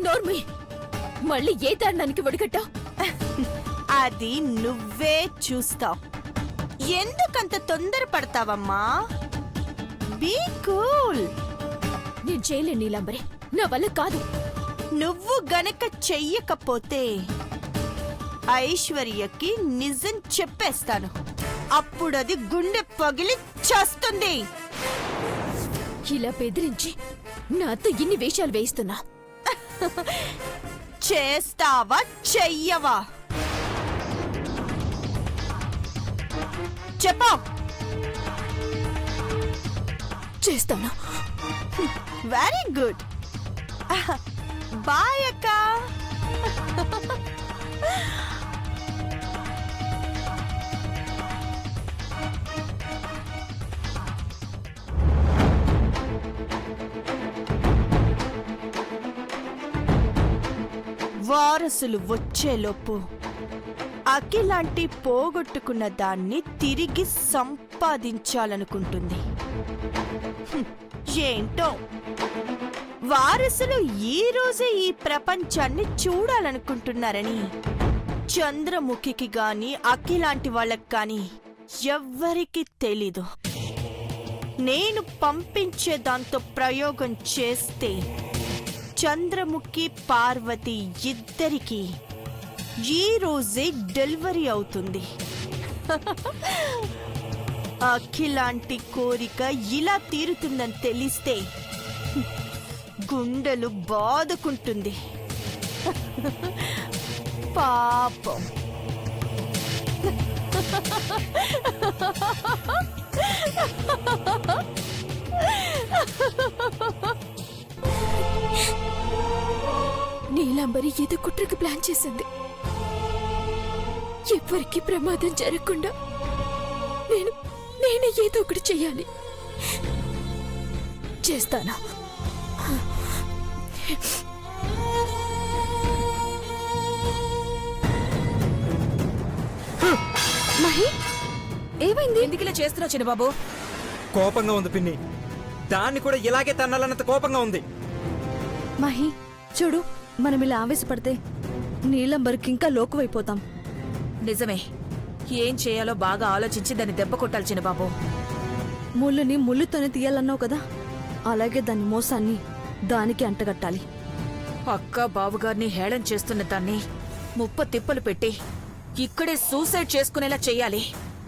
నోర్మి, మళ్ళీ ఏ దారుణానికి ఒడిగట్టావు? అది నువ్వే చూస్తావు. ఎందుకంత తొందరపడతావమ్మా? Be cool. నేను చేయలేను నీలాంబరి, నా వల్ల కాదు. నువ్వు గనక చెయ్యకపోతే ఐశ్వర్యకి నిజం చెప్పేస్తాను. అప్పుడది గుండె పగిలి చేస్తుంది. ఇలా బెదిరించి నాతో ఇన్ని వేషాలు వేయిస్తున్నా. చేస్తావా చెయ్యవా? చెప్పు. చేస్తాను. Very good. బాయ్ అక్క. వారసులు వచ్చేలోపు అఖిలాంటి పోగొట్టుకున్న దాన్ని తిరిగి సంపాదించాలనుకుంటుంది. ఏంటో వారసులు ఈ రోజే ఈ ప్రపంచాన్ని చూడాలనుకుంటున్నారని చంద్రముఖికి గాని అఖిలాంటి వాళ్ళకి గాని ఎవ్వరికి తెలీదు. నేను పంపించే దాంతో ప్రయోగం చేస్తే చంద్రముఖి పార్వతి ఇద్దరికి ఈ రోజే డెలివరీ అవుతుంది. అఖిలాంటి కోరిక ఇలా తీరుతుందని తెలిస్తే గుండెలు బాదుకుంటుంది. పాపం. నీలాంబరి ఏదో కుట్రకి ప్లాన్ చేసింది. ఎవరికి ప్రమాదం జరగకుండా నేనే ఏదో ఒకటి చెయ్యాలి. చేస్తాను. మహి, ఏమైంది? ఎందుకు ఇలా చేస్తున్నావు చిన్నబాబు? కోపంగా ఉంది పిన్ని. దాన్ని కూడా ఇలాగే తన్నాలన్నంత కోపంగా ఉంది. మహి చూడు, మనం ఇలా ఆవేశపడితే నీలంబరికి ఇంకా లోకువైపోతాం. నిజమే. ఏం చేయాలో బాగా ఆలోచించి దాన్ని దెబ్బ కొట్టాలి చిన్నబాబు. ముళ్ళుని ముళ్ళుతోనే తీయాలన్నావు కదా, అలాగే దాని మోసాన్ని దానికి అంటగట్టాలి. అక్క బావుగారిని హేళన చేస్తున్న దాన్ని ముప్ప తిప్పలు పెట్టి ఇక్కడే సూసైడ్ చేసుకునేలా చెయ్యాలి.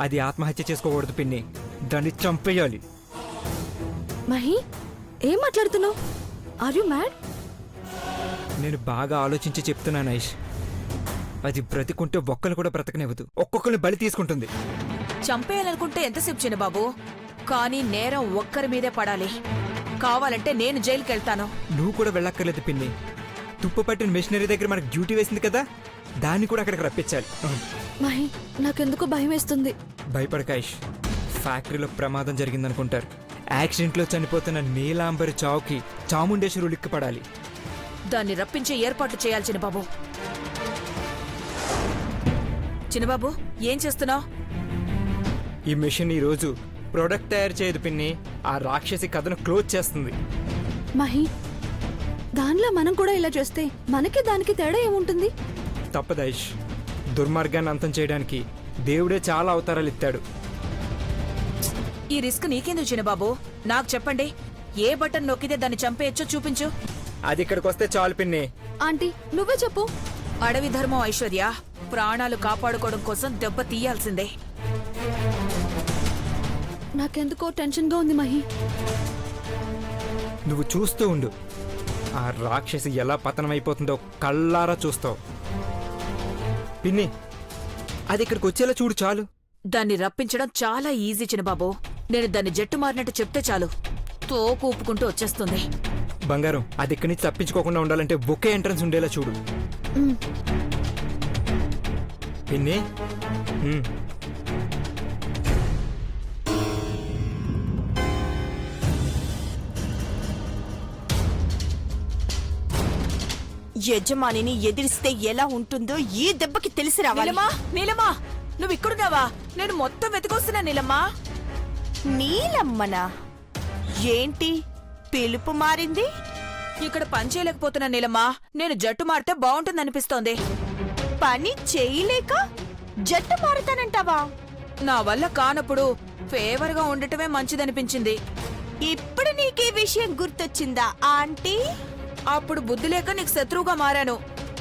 అది ఆత్మహత్య చేసుకోకూడదు పిన్ని, దాన్ని చంపేయాలి. మహి, ఏం మాట్లాడుతున్నావు? Are you mad? నేను బాగా ఆలోచించి చెప్తున్నాను ఐష్. అది బ్రతికుంటే ఒక్కరు కూడా బ్రతకనివ్వదు, ఒక్కొక్కరిని బలి తీసుకుంటుంది. చంపేయాలనుకుంటే ఎంతసేపు చిన్నబాబు? కానీ నేరం ఒక్కరి మీదే పడాలి. కావాలంటే నేను జైలుకి వెళ్తాను. నువ్వు కూడా వెళ్ళక్కర్లేదు పిన్ని. తుప్పు పట్టిన మిషనరీ దగ్గర మనకు డ్యూటీ వేసింది కదా, దాన్ని కూడా అక్కడికి రప్పించాలి. మహి, నాకెందుకు భయం వేస్తుంది. భయపడక ఐష్. ఫ్యాక్టరీలో ప్రమాదం జరిగిందనుకుంటారు. యాక్సిడెంట్లో చనిపోతున్న నీలాంబరి చావుకి చాముండేశ్వరు ఉలిక్కిపడాలి. దాన్ని రప్పించే ఏర్పాట్లు చేయాలి చిన్నబాబు. చిన్నబాబు, ఏం చేస్తున్నావు? ఈ మిషన్ ఈ రోజు ప్రొడక్ట్ తయారు చేయదు పిన్ని, ఆ రాక్షసి కథను క్లోజ్ చేస్తుంది. మహి, దానిలో మనం కూడా ఇలా చేస్తే మనకి దానికి తేడా ఏముంటుంది? తప్పదైష్. దుర్మార్గాన్ని అంతం చేయడానికి దేవుడే చాలా అవతారాలు ఎత్తాడు. ఈ రిస్క్ నీకెందుకు చిన్నబాబు? నాకు చెప్పండి, ఏ బటన్ నొక్కితే దాన్ని చంపేయచ్చో చూపించు. అది ఇక్కడికి వస్తే చాలు పిన్ని. ఆంటీ, నువ్వే చెప్పు. అడవి ధర్మం ఐశ్వర్య. ప్రాణాలు కాపాడుకోవడం కోసం దెబ్బ తీయాల్సిందే. నాకెందుకో టెన్షన్గా ఉంది మహి. నువ్వు చూస్తూ ఉండు, ఆ రాక్షసి ఎలా పతనమైపోతుందో కళ్ళారా చూస్తావు. పిన్ని, అది ఇక్కడికి వచ్చేలా చూడు చాలు. దాన్ని రప్పించడం చాలా ఈజీ చిన్నబాబు. నేను దాన్ని జట్టు మారినట్టు చెప్తే చాలు, తోకు ఊపుకుంటూ వచ్చేస్తుంది. బంగారం, అది ఇక్కడి నుంచి తప్పించుకోకుండా ఉండాలంటే ఒకే ఎంట్రన్స్ ఉండేలా చూడు. పిన్ని, యజమానిని ఎదిరిస్తే ఎలా ఉంటుందో ఈ దెబ్బకి తెలిసి రావాలి. నీలమ్మా, నీలమ్మా, నువ్వు ఇక్కడున్నావా? నేను మొత్తం వెతుకొస్తున్నా నీలమ్మా. నీలమ్మనా? ఏంటి పిలుపు మారింది? ఇక్కడ పని చేయలేకపోతున్నా నీలమ్మా. నేను జట్టు మారితే బాగుంటుందనిపిస్తోంది. పని చేయలేక జట్టు మారుతానంటావా? నా వల్ల కానప్పుడు ఫేవర్గా ఉండటమే మంచిదనిపించింది. ఇప్పుడు నీకే విషయం గుర్తొచ్చిందా ఆంటీ? అప్పుడు బుద్ధి లేక నీకు శత్రువుగా మారాను.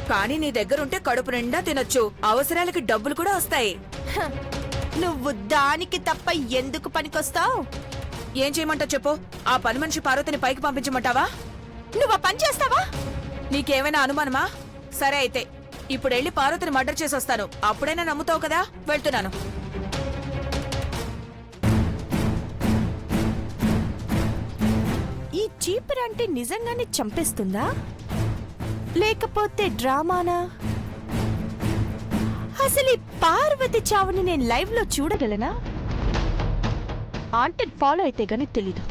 కానీ నీ దగ్గరుంటే కడుపు నిండా తినొచ్చు, అవసరాలకి డబ్బులు కూడా వస్తాయి. హ, నువ్వు దానికి తప్ప ఎందుకు పనికొస్తావు? ఏం చేయమంటావు చెప్పు? ఆ పని మనిషి పార్వతిని పైకి పంపించమంటావా? నువ్వు ఆ పని చేస్తావా? నీకేమైనా అనుమానమా? సరే అయితే ఇప్పుడు వెళ్ళి పార్వతిని మర్డర్ చేసి వస్తాను. అప్పుడైనా నమ్ముతావు కదా? వెళ్తున్నాను. ఈ చీపురు అంటే నిజంగానే చంపేస్తుందా లేకపోతే డ్రామానా? అసలు ఈ పార్వతి చావుని నేను లైవ్ లో చూడగలనా? ఆంటీ ఫాలో అయితే గానీ తెలీదు.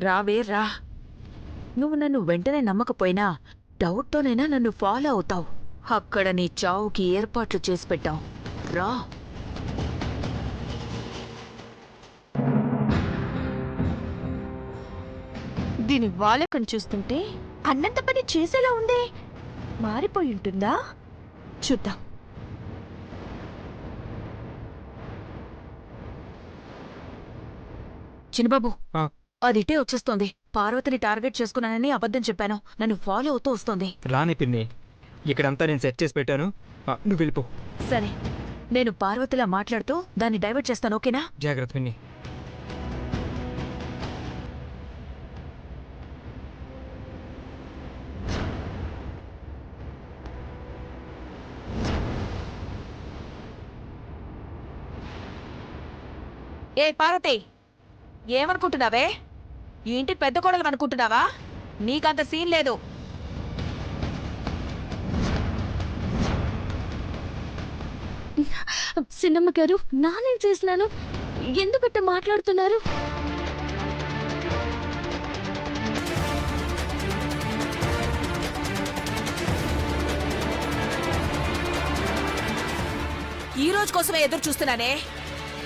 రావే రా. నువ్వు నన్ను వెంటనే నమ్మకపోయినా డౌట్తోనైనా నన్ను ఫాలో అవుతావు. అక్కడ నీ చావుకి ఏర్పాట్లు చేసి పెట్టావు. రా. దీని వాలకం చూస్తుంటే అన్నంత పని చేసేలా ఉందే. మారిపోయి ఉంటుందా? చూద్దాం. చిన్నబాబు, ఆ. అదిటే వచ్చేస్తోంది. పార్వతిని టార్గెట్ చేసుకున్నానని అబద్ధం చెప్పాను. నన్ను ఫాలో అవుతూ వస్తోంది. రాని పిన్ని, ఇక్కడంతా నేను సెట్ చేసి పెట్టాను. నువ్వు వెళ్ళిపో. సరే, నేను పార్వతిలా మాట్లాడుతూ దాన్ని డైవర్ట్ చేస్తాను, ఓకేనా? జాగ్రత్త పిన్ని. ఏ పార్వతి, ఏమనుకుంటున్నావే? ఈ ఇంటి పెద్ద కోడలు అనుకుంటున్నావా? నీకంత సీన్ లేదు. సిన్నమ్మ గారు, నానేం చేసినాను? ఎందుకట్ట మాట్లాడుతున్నారు? ఈ రోజు కోసమే ఎదురు చూస్తున్నానే.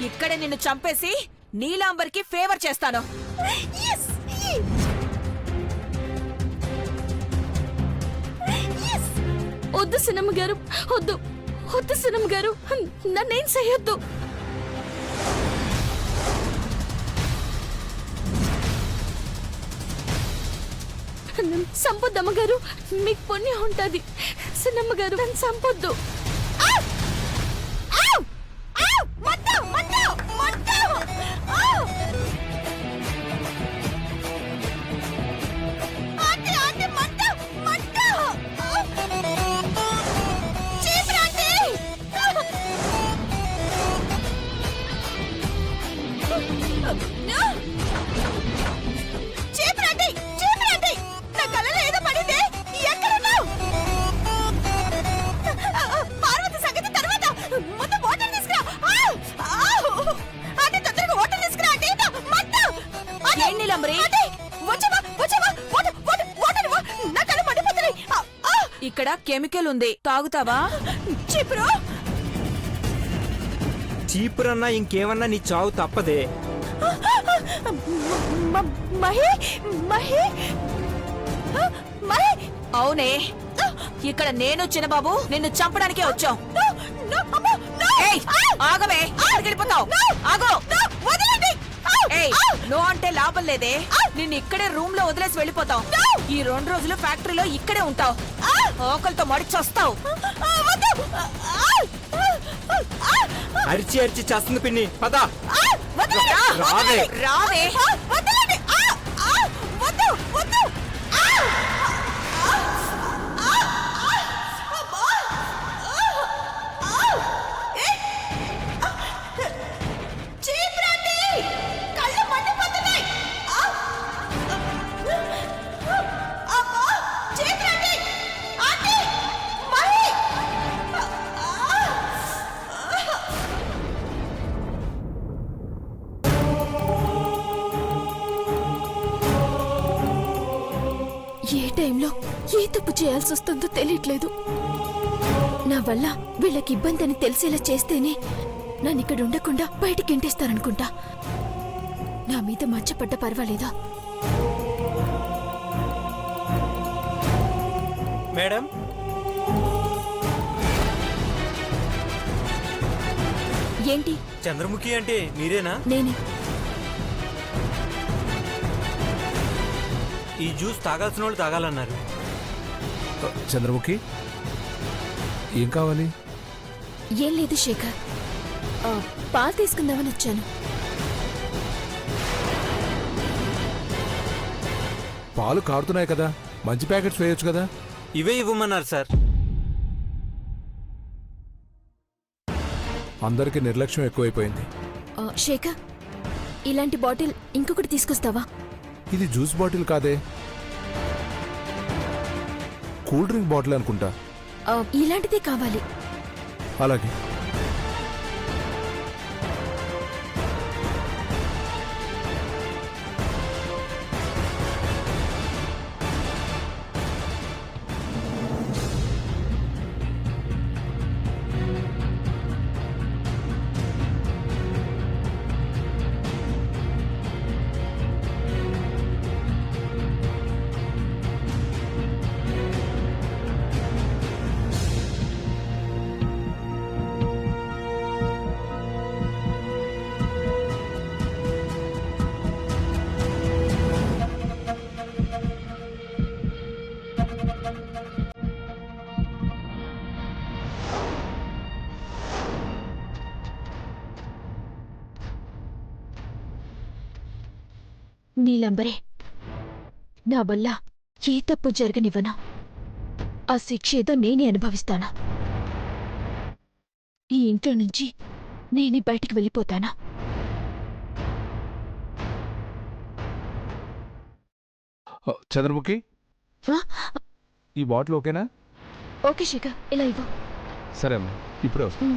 ఇక్కడే నిన్ను చంపేసి నీలాంబర్కి ఫేవర్ చేస్తాను. వద్దు సిన్నమ్మ గారు, వద్దు వద్దు సిన్నమ్మ గారు, నన్నేం చెయ్యొద్దు. సంపొద్దమ్మ గారు, మీకు పుణ్యం ఉంటుంది. సిన్నమ్మ గారు, నన్ను సంపొద్దు. ఇక్కడ కెమికల్ ఉంది, తాగుతావా? చీపురు చీపురన్నా ఇంకేమన్నా నీ చావు తప్పదే. మహి మహి మహి. అవునే, ఇక్కడ నేను చిన్నబాబు నిన్ను చంపడానికే వచ్చాం. ఏయ్, ఆగవే, ఎక్కడికి వెళ్ళిపోతావ్? ఆగు. ఏయ్, నువ్వు అంటే లాభం లేదే. నిన్ను ఇక్కడే రూమ్ లో వదిలేసి వెళ్ళిపోతావు. ఈ 2 రోజులు ఫ్యాక్టరీలో ఇక్కడే ఉంటావు. ఆకలితో మడిచొస్తావు. అరిచి అరిచి చేస్తుంది పిన్ని. పద రావే, రావే. టైంలో ఏ తప్పు చేయాల్సి వస్తుందో తెలియట్లేదు. నా వల్ల వీళ్ళకి ఇబ్బంది అని తెలిసేలా చేస్తేనే నన్ను ఇక్కడ ఉండకుండా బయటికి గెంటేస్తారనుకుంటా. నా మీద మచ్చపడ్డ పర్వాలేదా? మేడం, ఏంటి? చంద్రముఖి అంటే మీరేనా? నేనే. ఈ జ్యూస్ తాగాల్సిన వాళ్ళు తాగాలన్నారు. చంద్రముఖి, ఏం కావాలి? ఏం లేదు శేఖర్, పాలు తీసుకుందామని వచ్చాను. పాలు కారుతున్నాయి కదా, మంచి ప్యాకెట్స్ వేయొచ్చు కదా. ఇవే ఇవ్వమన్నారు సార్. అందరికీ నిర్లక్ష్యం ఎక్కువైపోయింది. శేఖర్, ఇలాంటి బాటిల్ ఇంకొకటి తీసుకొస్తావా? ఇది జ్యూస్ బాటిల్ కాదే, కూల్ డ్రింక్ బాటిల్ అనుకుంటా. ఇలాంటిదే కావాలి. అలాగే. నీలంబరే, నా వల్ల ఏ తప్పు జరగనివ్వనా. ఆ శిక్ష ఏదో నేనే అనుభవిస్తానా. ఈ ఇంట్లో నుంచి నేనే బయటికి వెళ్ళిపోతానా. చంద్రముఖి, ఈ బాటిల్ ఓకేనా? ఓకే శేఖర్, ఇలా ఇవ్వు. సరే అమ్మా, ఇప్పుడే వస్తా.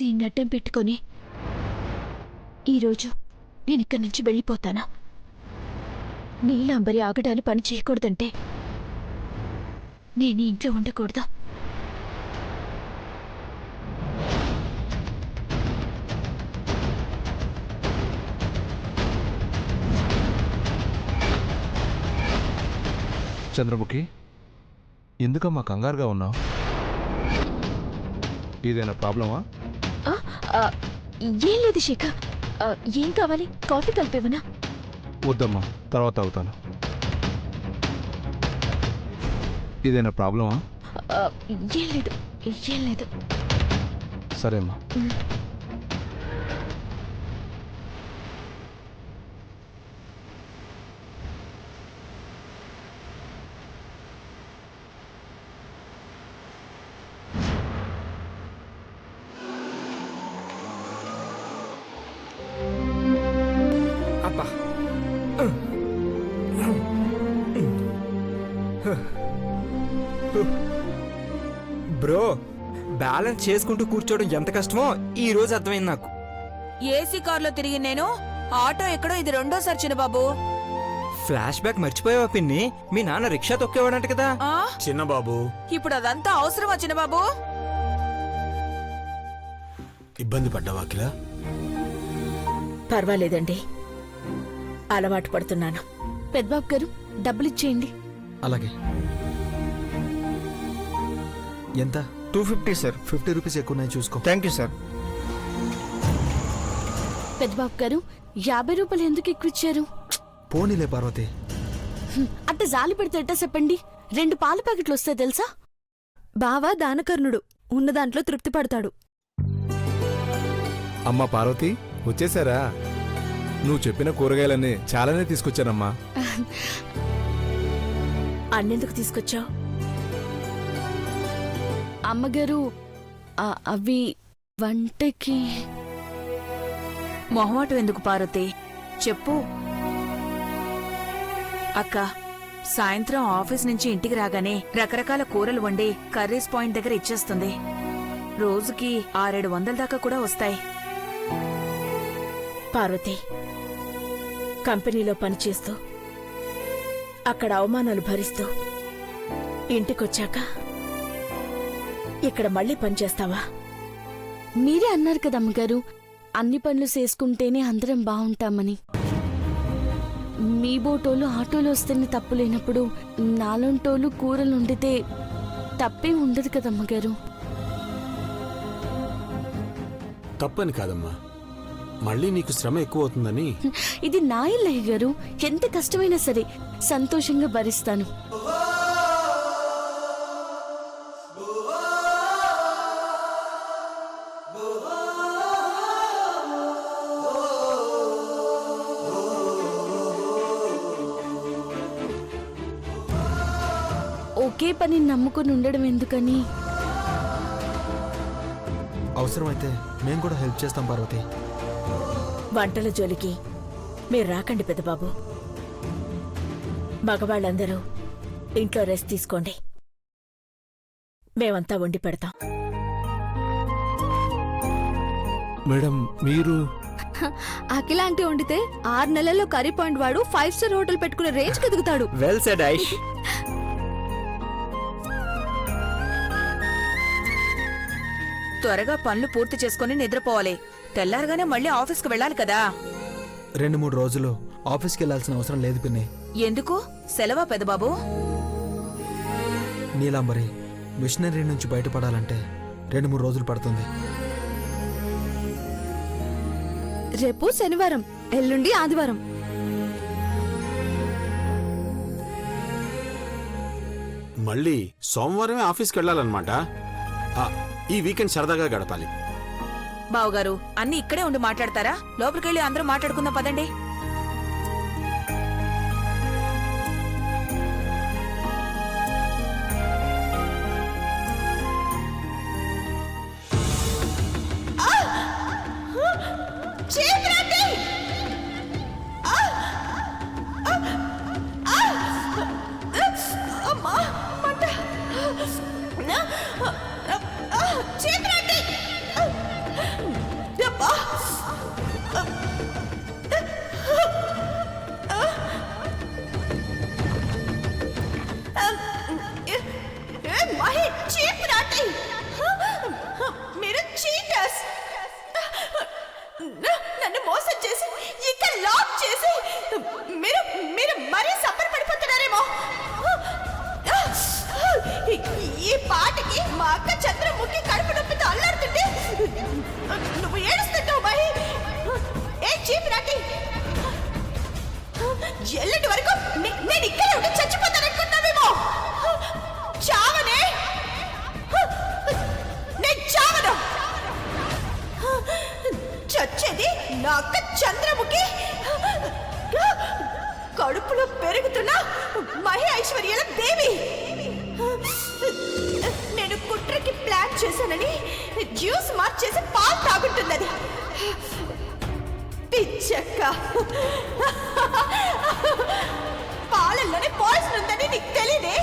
దీన్ని అడ్డం పెట్టుకొని ఈరోజు నేను ఇక్కడి నుంచి వెళ్ళిపోతానా. నీలాంబరి ఆగడాలు పని చేయకూడదంటే నేను ఇంట్లో ఉండకూడదా? చంద్రముఖి, ఎందుకమ్మా కంగారుగా ఉన్నావు? ఏదైనా ప్రాబ్లమా? ఏం లేదు శేఖర్. ఏం కావాలి? కాఫీ కలిపేవనా? వద్దమ్మా, తర్వాత అవుతాను. ఏదైనా ప్రాబ్లమా? ఏం లేదు, ఏం లేదు. సరే అమ్మా. అబ్బా, బ్రో, బ్యాలెన్స్ చేసుకుంటూ కూర్చోవడం ఎంత కష్టమో ఈ రోజు అర్థమైంది నాకు. ఏసీ కార్లో తిరిగి నేను ఆటో ఎక్కడో ఇది రెండోసారి చిన్నబాబు. ఫ్లాష్ బ్యాక్ మర్చిపోయావా పిన్ని? మీ నాన్న రిక్షా తొక్కేవాడంట కదా. ఆ? చిన్నబాబు, ఇప్పుడు అదంతా అవసరమా చిన్నబాబు? ఇబ్బంది పడ్డావా అఖిల? పర్వాలేదండి, అలవాటు పడుతున్నాను. పెద్దబాబు గారు, డబ్బులు ఇచ్చేయండి. అలాగే. ఎంత? 250 సార్. 50 రూపీస్ ఎక్కువ ఉన్నాయి, చూసుకో. Thank you sir. పెద్దబాబు గారు, 50 రూపాయలు ఎందుకు ఎక్కువ ఇచ్చారు? పోనీలే పార్వతి. అంటే జాలి పెడితే ఎట్టా చెప్పండి. 2 పాల ప్యాకెట్లు వస్తాయి తెలుసా? బావా దానకర్ణుడు, ఉన్న దాంట్లో తృప్తి పడతాడు. అమ్మా పార్వతి, వచ్చేసారా? నువ్వు చెప్పిన కూరగాయలన్నీ చాలానే తీసుకొచ్చానమ్మా. అన్నెందుకు తీసుకొచ్చావు? అమ్మగారు, అవి వంటకి. మొహమాటం ఎందుకు పార్వతి, చెప్పు. అక్క, సాయంత్రం ఆఫీస్ నుంచి ఇంటికి రాగానే రకరకాల కూరలు వండి కర్రీస్ పాయింట్ దగ్గర ఇచ్చేస్తుంది. రోజుకి 600-700 దాకా కూడా వస్తాయి. పార్వతి, కంపెనీలో పనిచేస్తూ అక్కడ అవమానాలు భరిస్తూ ఇంటికొచ్చాక ఇక్కడ మళ్ళీ పనిచేస్తావా? మీరే అన్నారు కదా అమ్మగారు, అన్ని పనులు చేసుకుంటేనే అందరం బాగుంటామని. మీ బోటోలు ఆటోలు వస్తేనే తప్పు లేనప్పుడు నాలంటోలు కూరలు వండితే తప్పేం ఉండదు కదమ్మగారు. తప్పని కాదమ్మా, మళ్ళీ నీకు శ్రమ ఎక్కువ అవుతుందని. ఇది నా ఇల్లయ్య గారు, ఎంత కష్టమైనా సరే సంతోషంగా భరిస్తాను. ఒకే పని నమ్ముకుని ఉండడం ఎందుకని? అవసరమైతే మేము కూడా హెల్ప్ చేస్తాం పార్వతి. వంటల జోలికి మీరు రాకండి పెద్దబాబు. మగవాళ్ళందరూ ఇంట్లో రెస్ట్ తీసుకోండి, మేమంతా వండి పెడతాం. మేడం మీరు అఖిల ఆంటీ వండితే 6 నెలల్లో కర్రీ పాయింట్ వాడు 5 స్టార్ హోటల్ పెట్టుకునే రేంజ్కి ఎదుగుతాడు. Well said Aish. త్వరగా పనులు పూర్తి చేసుకుని నిద్రపోవాలి. తెల్లారగానే మళ్ళీ ఆఫీస్కి వెళ్ళాలి కదా. 2-3 రోజులు ఆఫీస్కి వెళ్ళాల్సిన అవసరం లేదు పిన్ని. ఎందుకు సెలవా పెద్దబాబు? నీలాంబరి మిషనరీ నుంచి బయటపడాలంటే 2-3 రోజులు పడుతుంది. రేపు శనివారం, ఎల్లుండి ఆదివారం. మళ్ళీ సోమవారమే ఆఫీస్కి వెళ్ళాలన్నమాట. ఈ వీకెండ్ సరదాగా గడపాలి. బావుగారు, అన్ని ఇక్కడే ఉండి మాట్లాడతారా? లోపలికెళ్ళి అందరూ మాట్లాడుకుందాం పదండి. మీరు చీటర్స్, నన్ను మోసం చేసి ఇక లాక్ చేసి మీరు మీరు మరీ సఫర్ పడిపోతున్నారేమో. ఈ పాటకి మా అక్క చంద్రముఖి కడుపు నొప్పితో అల్లాడుతుంటే నువ్వు ఏడుస్తుంటావు మహి. ఏ చీప్ రాటి, ఎల్లటి వరకు నేను ఇక్కడే ఉండి చచ్చిపోతాననుకుంటున్నావేమో. చావనే, నేను చావను. చచ్చేది నా అక్క చంద్రముఖి, కడుపులో పెరుగుతున్న మహి ఐశ్వర్యాల దేవి. నేను కుట్రకి ప్లాన్ చేశానని జ్యూస్ మార్చేసి పాలు తాగుతున్నది. పిచ్చక్క, పాలల్లోనే పాయిజన్ ఉందని నీకు తెలియదే?